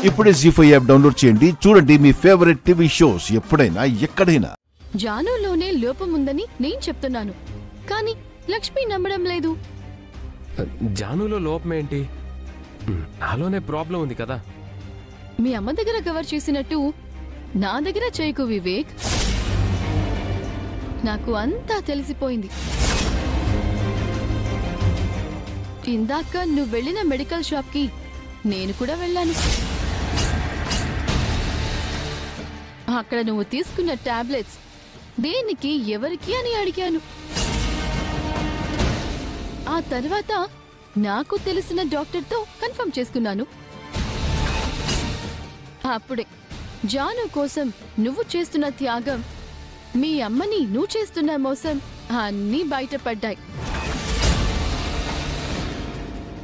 ఇప్పుడే జీ5 app download చేయండి. చూడండి మీ ఫేవరెట్ టీవీ షోస్ ఎప్పుడైనా ఎక్కడైనా. జానులోనే లోపం ఉందని నేను చెప్తున్నాను, కానీ లక్ష్మి నమ్మడం లేదు. జానులో లోపం ఏంటి? నాలోనే ప్రాబ్లం ఉంది కదా. మీ అమ్మ దగ్గర కవర్ చేసినట్టు నా దగ్గర చేయకు వివేక్. నాకు అంతా తెలిసిపోయింది. ఇందాక నువ్వు వెళ్ళిన మెడికల్ షాప్ కి నేను కూడా వెళ్ళాను. అక్కడ నువ్వు తీసుకున్న టాబ్లెట్స్ దేనికి ఎవరికి అని అడిగాను. ఆ తర్వాత నాకు తెలిసిన డాక్టర్తో కన్ఫర్మ్ చేసుకున్నాను. అప్పుడే జాను కోసం నువ్వు చేస్తున్న త్యాగం, మీ అమ్మని నువ్వు చేస్తున్న మోసం అన్నీ బయటపడ్డాయి,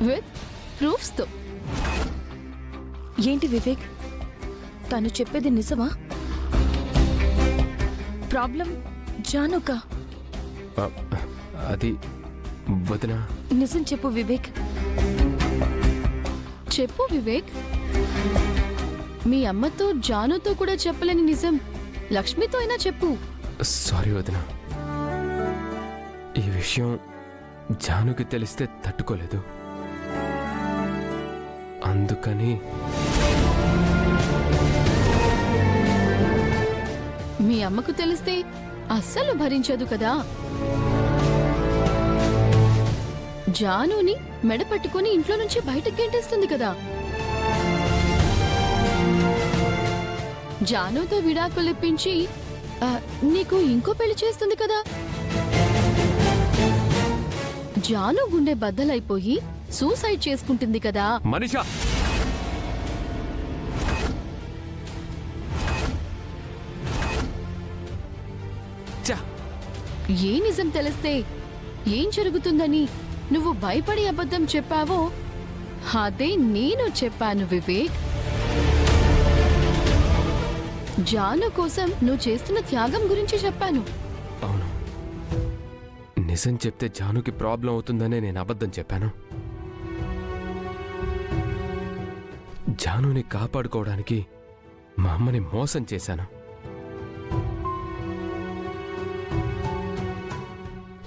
విత్ ప్రూఫ్స్ తో. ఏంటి వివేక్, తను చెప్పేది నిజమా? ప్రాబ్లం జానుకా? అది వదినా. నిజం చెప్పు వివేక్. చెప్పు వివేక్. మీ అమ్మతో జానుతో కూడా చెప్పలేని నిజం లక్ష్మితో అయినా చెప్పు. సారీ వదినా, ఈ విషయం జానుకి తెలిస్తే తట్టుకోలేదు, అందుకని. మీ అమ్మకు తెలిస్తే అస్సలు భరించదు కదా. జానుని మెడ పట్టుకుని ఇంట్లో నుంచి బయటకు గెంటేస్తుంది కదా. జానుతో విడాకులిప్పించి నీకు ఇంకో పెళ్లి చేస్తుంది కదా. జాను గుండె బద్దలైపోయి సూసైడ్ చేసుకుంటుంది కదా. మనీషా, ఏ నిజం తెలిస్తే ఏం జరుగుతుందని నువ్వు భయపడి అబద్ధం చెప్పావో అదే నేను చెప్పాను వివేక్. జాను కోసం నువ్వు చేస్తున్న త్యాగం గురించి చెప్పాను. అవును, నిజం చెప్తే జానుకి ప్రాబ్లం అవుతుందనే నేను అబద్ధం చెప్పాను. జానుని కాపాడుకోవడానికి మా అమ్మని మోసం చేశాను.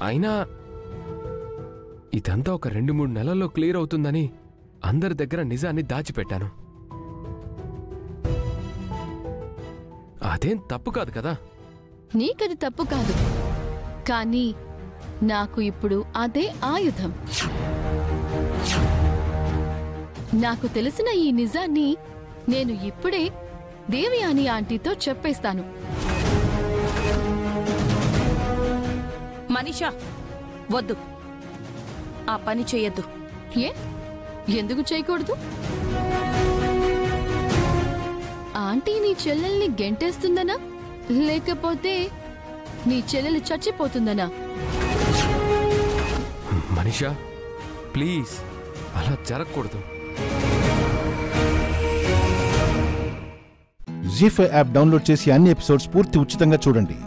అయినా ఇదంతా ఒక 2-3 నెలల్లో క్లియర్ అవుతుందని అందరి దగ్గర నిజాన్ని దాచిపెట్టాను. అదేం తప్పు కాదు కదా. నీకది తప్పు కాదు, కానీ నాకు ఇప్పుడు అదే ఆయుధం. నాకు తెలిసిన ఈ నిజాన్ని నేను ఇప్పుడే దేవయాని ఆంటీతో చెప్పేస్తాను. మనీషా, వద్దు, ఆ పని చెయ్యొద్దు. ఎందుకు చేయకూడదు? ఆంటీ నీ చెల్లెల్ని గెంటేస్తుందనా, లేకపోతే నీ చెల్లెలు చచ్చిపోతుందనా? మనీషా ప్లీజ్, అలా జరగకూడదు. జీ5 యాప్ డౌన్లోడ్ చేసి అన్ని ఎపిసోడ్స్ పూర్తి ఉచితంగా చూడండి.